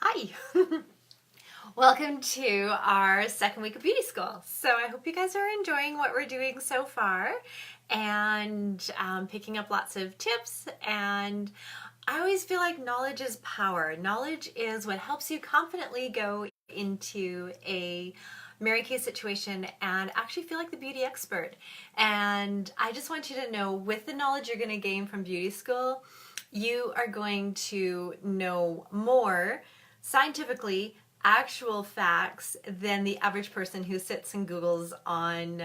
Hi! Welcome to our second week of beauty school. So I hope you guys are enjoying what we're doing so far and picking up lots of tips. And I always feel like knowledge is power. Knowledge is what helps you confidently go into a Mary Kay situation and actually feel like the beauty expert. And I just want you to know, with the knowledge you're going to gain from beauty school, you are going to know more scientifically actual facts than the average person who sits and Googles on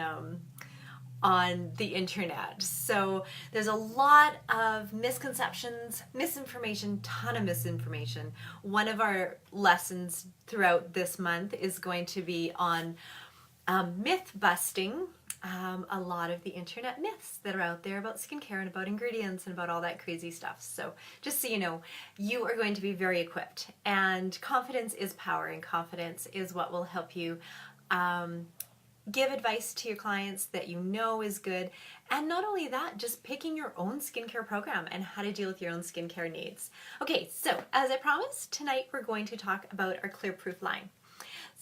the internet. So there's a lot of misconceptions, misinformation, ton of misinformation. One of our lessons throughout this month is going to be on myth busting. A lot of the internet myths that are out there about skincare and about ingredients and about all that crazy stuff. So just so you know, you are going to be very equipped, and confidence is power, and confidence is what will help you give advice to your clients that you know is good. And not only that, just picking your own skincare program and how to deal with your own skincare needs. Okay, so as I promised, tonight we're going to talk about our Clearproof line.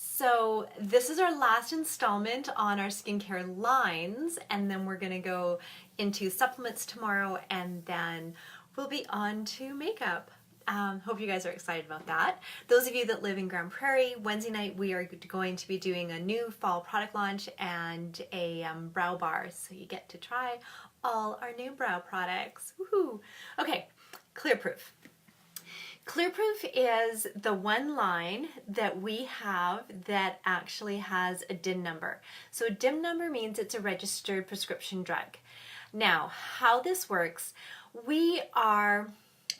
So this is our last installment on our skincare lines, and then we're going to go into supplements tomorrow, and then we'll be on to makeup. Hope you guys are excited about that. Those of you that live in Grand Prairie, Wednesday night we are going to be doing a new fall product launch and a brow bar, so you get to try all our new brow products. Woohoo! Okay, Clearproof. Clearproof is the one line that we have that actually has a DIN number. So a DIN number means it's a registered prescription drug. Now, how this works, we are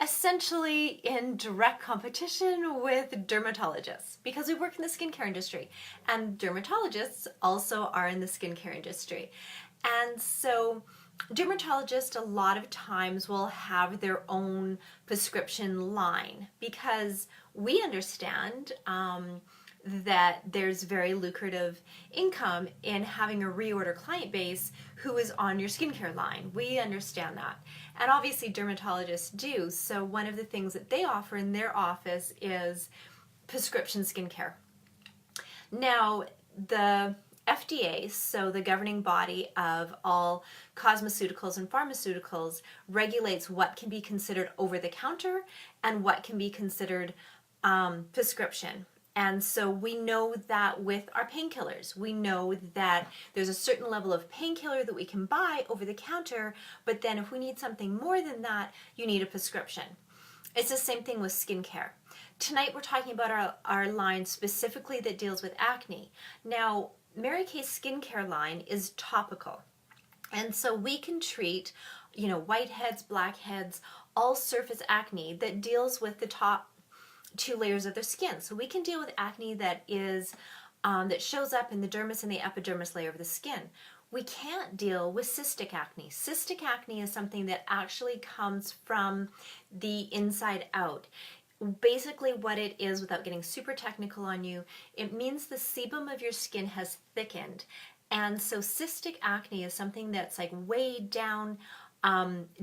essentially in direct competition with dermatologists because we work in the skincare industry, and dermatologists also are in the skincare industry. And so dermatologists a lot of times will have their own prescription line because we understand that there's very lucrative income in having a reorder client base who is on your skincare line. We understand that. And obviously dermatologists do. So one of the things that they offer in their office is prescription skincare. Now, the FDA, so the governing body of all cosmeceuticals and pharmaceuticals, regulates what can be considered over-the-counter and what can be considered prescription. And so we know that with our painkillers, we know that there's a certain level of painkiller that we can buy over the counter, but then if we need something more than that, you need a prescription. It's the same thing with skincare. Tonight we're talking about our line specifically that deals with acne. Now, Mary Kay's skincare line is topical. And so we can treat, whiteheads, blackheads, all surface acne that deals with the top two layers of their skin. So we can deal with acne that is that shows up in the dermis and the epidermis layer of the skin. We can't deal with cystic acne. Cystic acne is something that actually comes from the inside out. Basically what it is, without getting super technical on you, it means the sebum of your skin has thickened. And so cystic acne is something that's like way down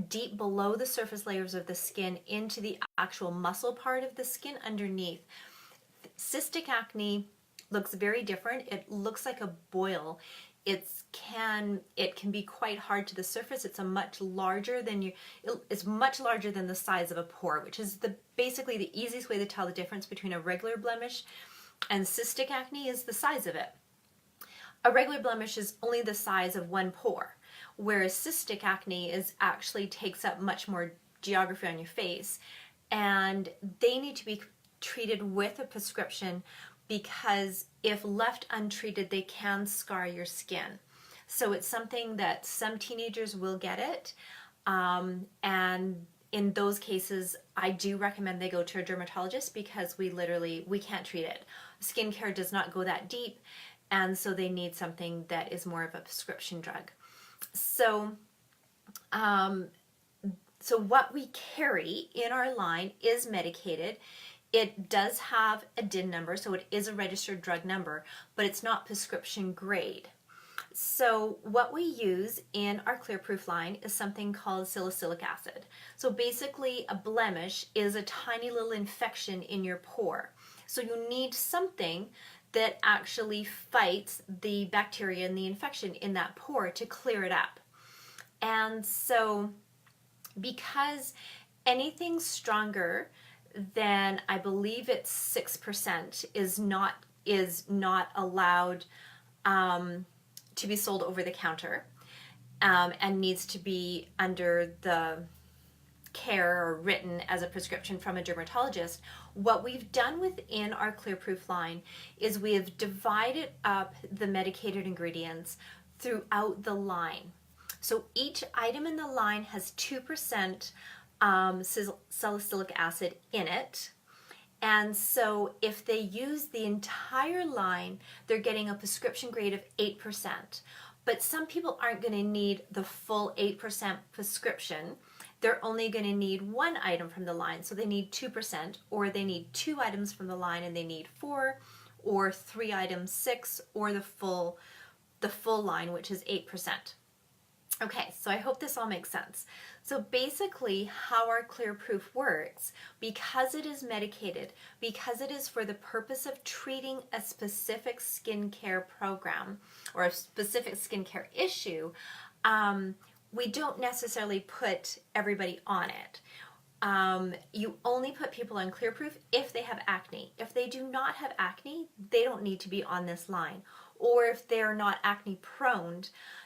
deep below the surface layers of the skin into the actual muscle part of the skin underneath. Cystic acne looks very different. It looks like a boil. It can be quite hard to the surface. It's much larger than the size of a pore, which is basically the easiest way to tell the difference between a regular blemish and cystic acne is the size of it. A regular blemish is only the size of one pore, whereas cystic acne actually takes up much more geography on your face, and they need to be treated with a prescription because if left untreated, they can scar your skin. So it's something that some teenagers will get it, and in those cases, I do recommend they go to a dermatologist because we can't treat it. Skincare does not go that deep, and so they need something that is more of a prescription drug. So, so what we carry in our line is medicated. It does have a DIN number, so it is a registered drug number, but it's not prescription grade. So what we use in our Clearproof line is something called salicylic acid. So basically a blemish is a tiny little infection in your pore. So you need something that actually fights the bacteria and the infection in that pore to clear it up. And so because anything stronger than, I believe it's 6%, is not allowed to be sold over the counter, and needs to be under the care or written as a prescription from a dermatologist. What we've done within our Clearproof line is we have divided up the medicated ingredients throughout the line. So each item in the line has 2% salicylic acid in it. And so if they use the entire line, they're getting a prescription grade of 8%. But some people aren't going to need the full 8% prescription. They're only going to need one item from the line, so they need 2%, or they need 2 items from the line and they need 4, or 3 items 6, or the full line, which is 8%. Okay, so I hope this all makes sense. So basically how our Clearproof works, because it is medicated, because it is for the purpose of treating a specific skincare program or a specific skincare issue, we don't necessarily put everybody on it. You only put people on Clearproof if they have acne. If they do not have acne, they don't need to be on this line. Or if they're not acne prone,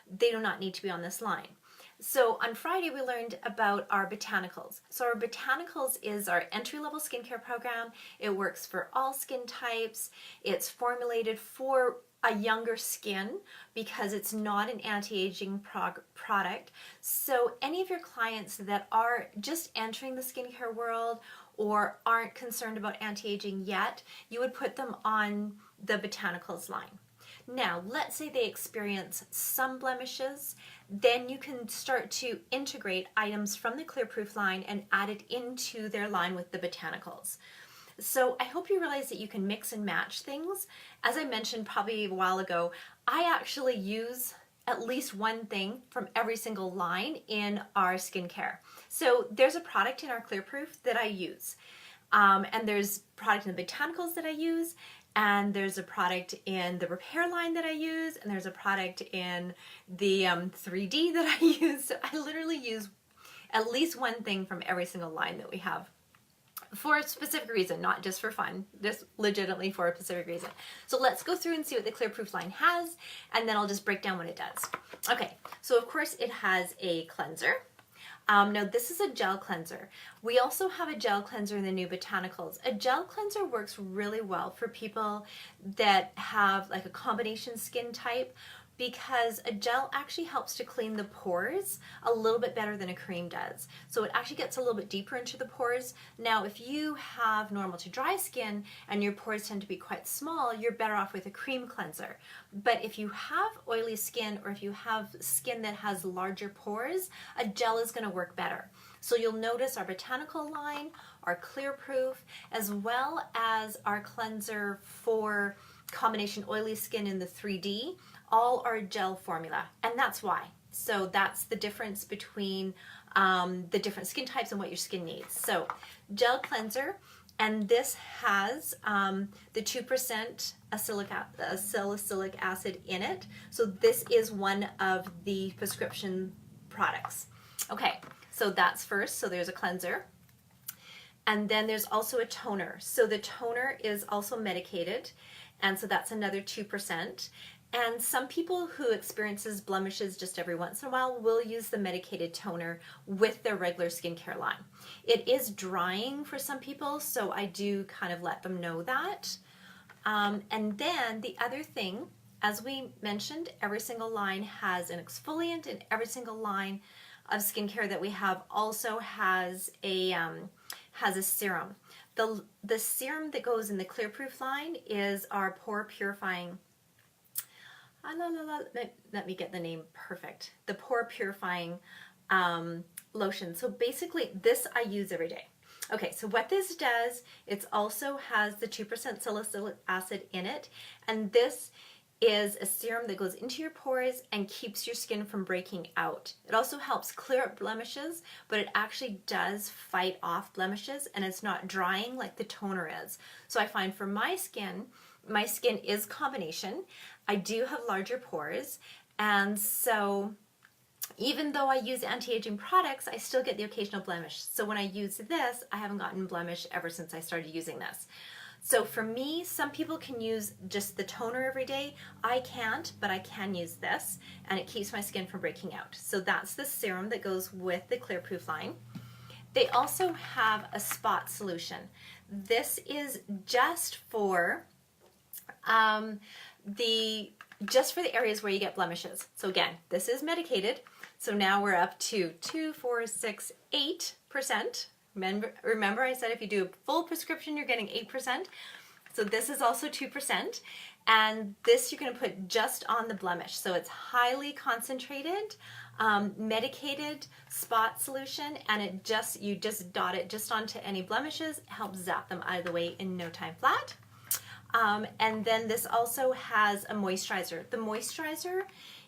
they do not need to be on this line. So on Friday we learned about our botanicals. So our botanicals is our entry-level skincare program. It works for all skin types. It's formulated for a younger skin because it's not an anti-aging product. So any of your clients that are just entering the skincare world or aren't concerned about anti-aging yet, you would put them on the botanicals line. Now, let's say they experience some blemishes, then you can start to integrate items from the Clearproof line and add it into their line with the botanicals. So I hope you realize that you can mix and match things. As I mentioned probably a while ago, I actually use at least one thing from every single line in our skincare. So there's a product in our Clearproof that I use. And there's product in the botanicals that I use, and there's a product in the repair line that I use, and there's a product in the 3D that I use. So I literally use at least one thing from every single line that we have for a specific reason, not just for fun, just legitimately for a specific reason. So let's go through and see what the Clearproof line has, and then I'll just break down what it does. Okay, so of course it has a cleanser. Now this is a gel cleanser. We also have a gel cleanser in the new botanicals. A gel cleanser works really well for people that have like a combination skin type, because a gel actually helps to clean the pores a little bit better than a cream does. So it actually gets a little bit deeper into the pores. Now, if you have normal to dry skin and your pores tend to be quite small, you're better off with a cream cleanser. But if you have oily skin, or if you have skin that has larger pores, a gel is gonna work better. So you'll notice our botanical line, our Clearproof, as well as our cleanser for combination oily skin in the 3D, all are gel formula, and that's why. So that's the difference between the different skin types and what your skin needs. So gel cleanser, and this has the 2% salicylic acid in it. So this is one of the prescription products. Okay, so that's first. So there's a cleanser. And then there's also a toner. So the toner is also medicated, and so that's another 2%. And some people who experiences blemishes just every once in a while will use the medicated toner with their regular skincare line. It is drying for some people, so I do kind of let them know that. And then the other thing, as we mentioned, every single line has an exfoliant, and every single line of skincare that we have also has a serum. The serum that goes in the Clearproof line is our pore purifying. Let me get the name perfect. The pore purifying lotion. So basically this I use every day. Okay, so what this does, it also has the 2% salicylic acid in it, and this is a serum that goes into your pores and keeps your skin from breaking out. It also helps clear up blemishes, but it actually does fight off blemishes, and it's not drying like the toner is. So I find for my skin is combination. I do have larger pores, and so even though I use anti-aging products, I still get the occasional blemish. So when I use this, I haven't gotten blemish ever since I started using this. So for me, some people can use just the toner every day. I can't, but I can use this, and it keeps my skin from breaking out. So that's the serum that goes with the Clearproof line. They also have a spot solution. This is just for the areas where you get blemishes. So again, this is medicated. So now we're up to 2, 4, 6, 8%. Remember I said if you do a full prescription, you're getting 8%. So this is also 2%. And this you're going to put just on the blemish. So it's highly concentrated, medicated spot solution, and you just dot it just onto any blemishes, helps zap them out of the way in no time flat. And then this also has a moisturizer. The moisturizer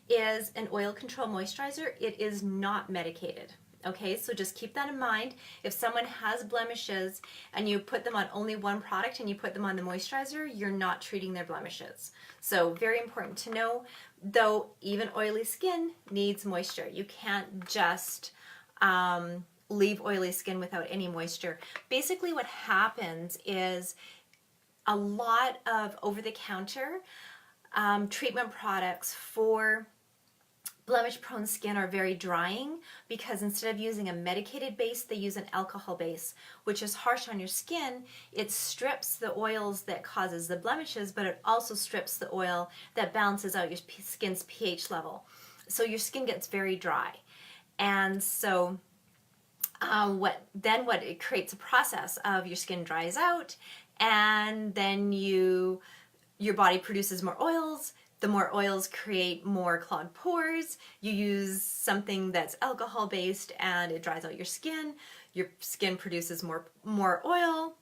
is an oil control moisturizer. It is not medicated. Okay, so just keep that in mind. If someone has blemishes and you put them on only one product and you put them on the moisturizer, you're not treating their blemishes. So very important to know, though even oily skin needs moisture. You can't just leave oily skin without any moisture. Basically what happens is a lot of over-the-counter treatment products for blemish-prone skin are very drying because instead of using a medicated base, they use an alcohol base, which is harsh on your skin. It strips the oils that causes the blemishes, but it also strips the oil that balances out your skin's pH level. So your skin gets very dry. And so what it creates a process of your skin dries out, and then your body produces more oils. The more oils create more clogged pores. You use something that's alcohol based and it dries out your skin. Your skin produces more oil.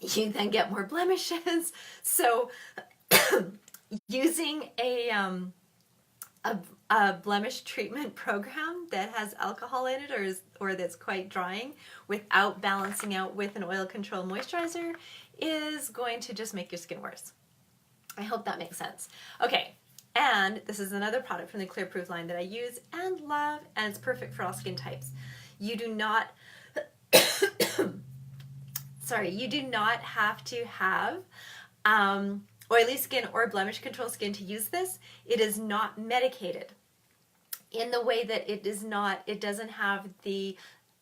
You then get more blemishes. So using a blemish treatment program that has alcohol in it or that's quite drying without balancing out with an oil control moisturizer is going to just make your skin worse. I hope that makes sense. Okay, and this is another product from the Clearproof line that I use and love, and it's perfect for all skin types. You do not, you do not have to have oily skin or blemish control skin to use this. It is not medicated in the way that it doesn't have the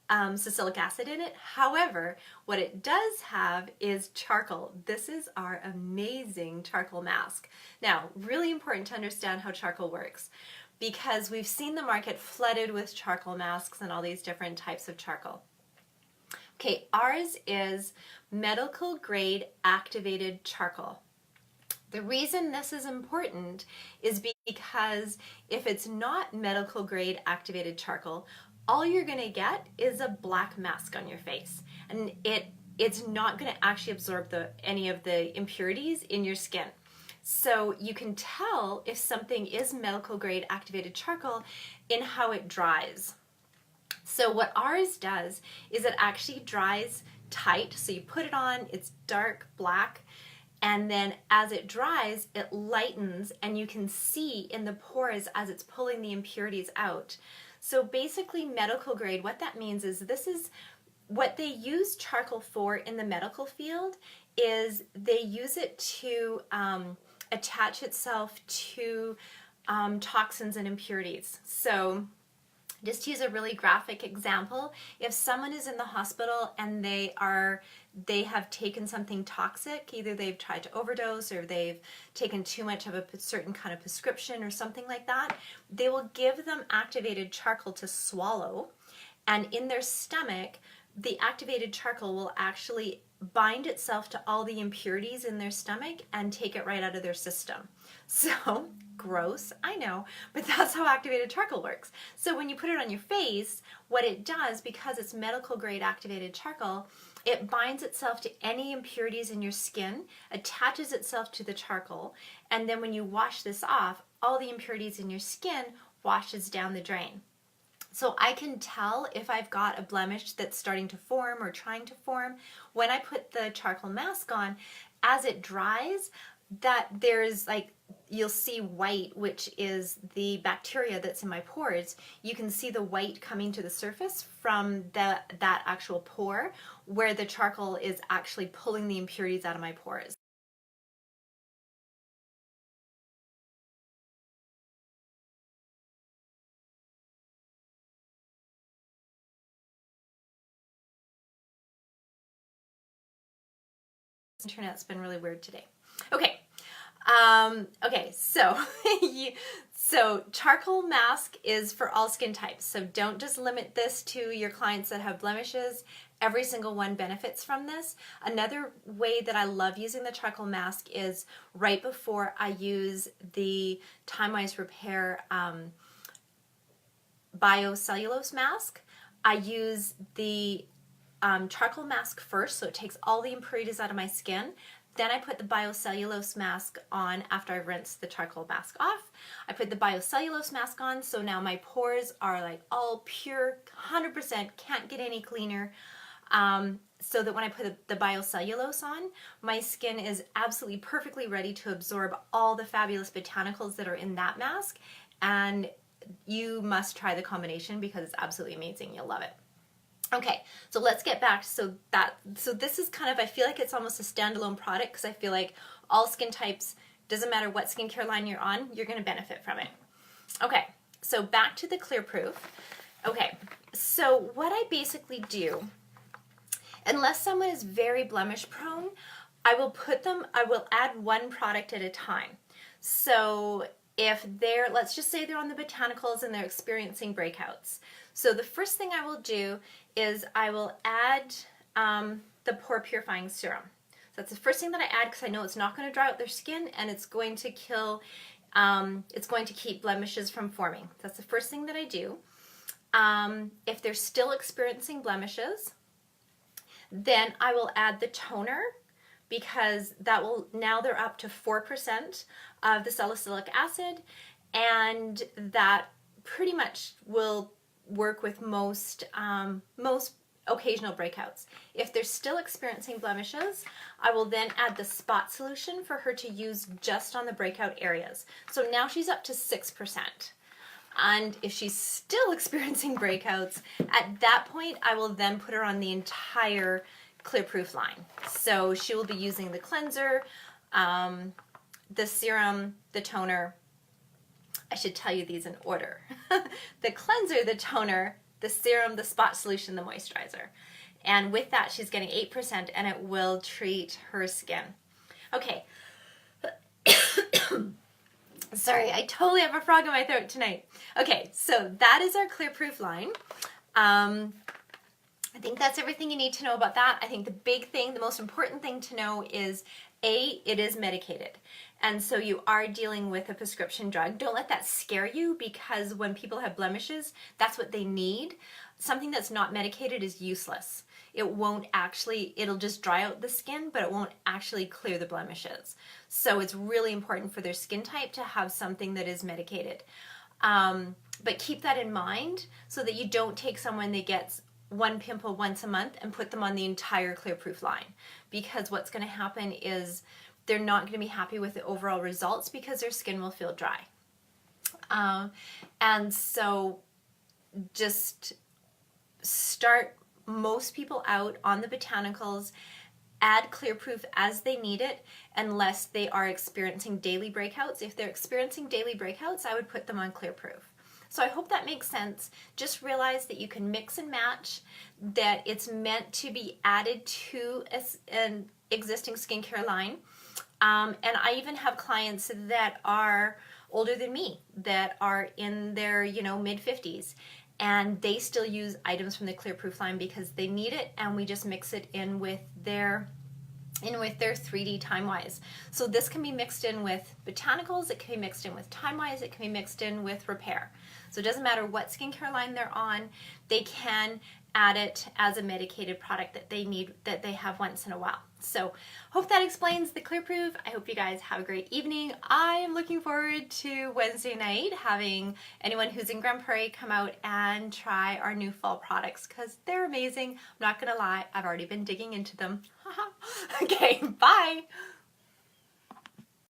salicylic acid in it. However, what it does have is charcoal. This is our amazing charcoal mask. Now, really important to understand how charcoal works because we've seen the market flooded with charcoal masks and all these different types of charcoal. Okay, ours is medical grade activated charcoal. The reason this is important is because if it's not medical grade activated charcoal, all you're going to get is a black mask on your face, and it's not going to actually absorb any of the impurities in your skin. So you can tell if something is medical grade activated charcoal in how it dries. So what ours does is it actually dries tight. So you put it on, it's dark black, and then as it dries, it lightens, and you can see in the pores as it's pulling the impurities out. So basically medical grade, what that means is this is what they use charcoal for in the medical field is they use it to attach itself to toxins and impurities. So just to use a really graphic example, if someone is in the hospital and they have taken something toxic, either they've tried to overdose or they've taken too much of a certain kind of prescription or something like that, they will give them activated charcoal to swallow, and in their stomach, the activated charcoal will actually bind itself to all the impurities in their stomach and take it right out of their system. So gross, I know, but that's how activated charcoal works. So when you put it on your face, what it does, because it's medical grade activated charcoal, it binds itself to any impurities in your skin, attaches itself to the charcoal, and then when you wash this off, all the impurities in your skin washes down the drain. So I can tell if I've got a blemish that's starting to form or trying to form when I put the charcoal mask on. As it dries, that there's like, you'll see white, which is the bacteria that's in my pores. You can see the white coming to the surface from that actual pore where the charcoal is actually pulling the impurities out of my pores. Internet's been really weird today. Okay. So so charcoal mask is for all skin types. So don't just limit this to your clients that have blemishes. Every single one benefits from this. Another way that I love using the charcoal mask is right before I use the Time-Wise Repair biocellulose mask. I use the charcoal mask first, so it takes all the impurities out of my skin. Then I put the biocellulose mask on after I rinse the charcoal mask off. I put the biocellulose mask on, so now my pores are like all pure, 100%, can't get any cleaner. So that when I put the biocellulose on, my skin is absolutely perfectly ready to absorb all the fabulous botanicals that are in that mask. And you must try the combination because it's absolutely amazing. You'll love it. Okay, so let's get back. So this is kind of, I feel like it's almost a standalone product because I feel like all skin types, doesn't matter what skincare line you're on, you're going to benefit from it. Okay, so back to the Clearproof. Okay, so what I basically do, unless someone is very blemish prone, I will add one product at a time. So if let's just say they're on the botanicals and they're experiencing breakouts. So the first thing I will do is I will add the pore purifying serum. So that's the first thing that I add because I know it's not going to dry out their skin and it's going to it's going to keep blemishes from forming. That's the first thing that I do. If they're still experiencing blemishes, then I will add the toner because now they're up to 4% of the salicylic acid, and that pretty much will work with most occasional breakouts. If they're still experiencing blemishes, I will then add the spot solution for her to use just on the breakout areas. So now she's up to 6%. And if she's still experiencing breakouts, at that point I will then put her on the entire Clearproof line. So she will be using the cleanser, the serum, the toner. I should tell you these in order. The cleanser, the toner, the serum, the spot solution, the moisturizer. And with that, she's getting 8% and it will treat her skin. Okay. Sorry, I totally have a frog in my throat tonight. Okay, so that is our Clearproof line. I think that's everything you need to know about that. I think the big thing, the most important thing to know is it is medicated. And so you are dealing with a prescription drug. Don't let that scare you because when people have blemishes, that's what they need. Something that's not medicated is useless. It'll just dry out the skin, but it won't actually clear the blemishes. So it's really important for their skin type to have something that is medicated. But keep that in mind so that you don't take someone that gets one pimple once a month and put them on the entire Clearproof line. Because what's going to happen is they're not going to be happy with the overall results because their skin will feel dry. And so just start most people out on the botanicals, add Clearproof as they need it unless they are experiencing daily breakouts. If they're experiencing daily breakouts, I would put them on Clearproof. So I hope that makes sense. Just realize that you can mix and match, that it's meant to be added to an existing skincare line. And I even have clients that are older than me, that are in their mid-50s. and they still use items from the Clearproof line because they need it, and we just mix it in with their 3D Time Wise. So this can be mixed in with botanicals, it can be mixed in with Time Wise, it can be mixed in with repair. So it doesn't matter what skincare line they're on, they can add it as a medicated product that they need, that they have once in a while. So hope that explains the Clearproof. I hope you guys have a great evening. I am looking forward to Wednesday night having anyone who's in Grand Prairie come out and try our new fall products because they're amazing. I'm not gonna lie, I've already been digging into them. Okay, bye.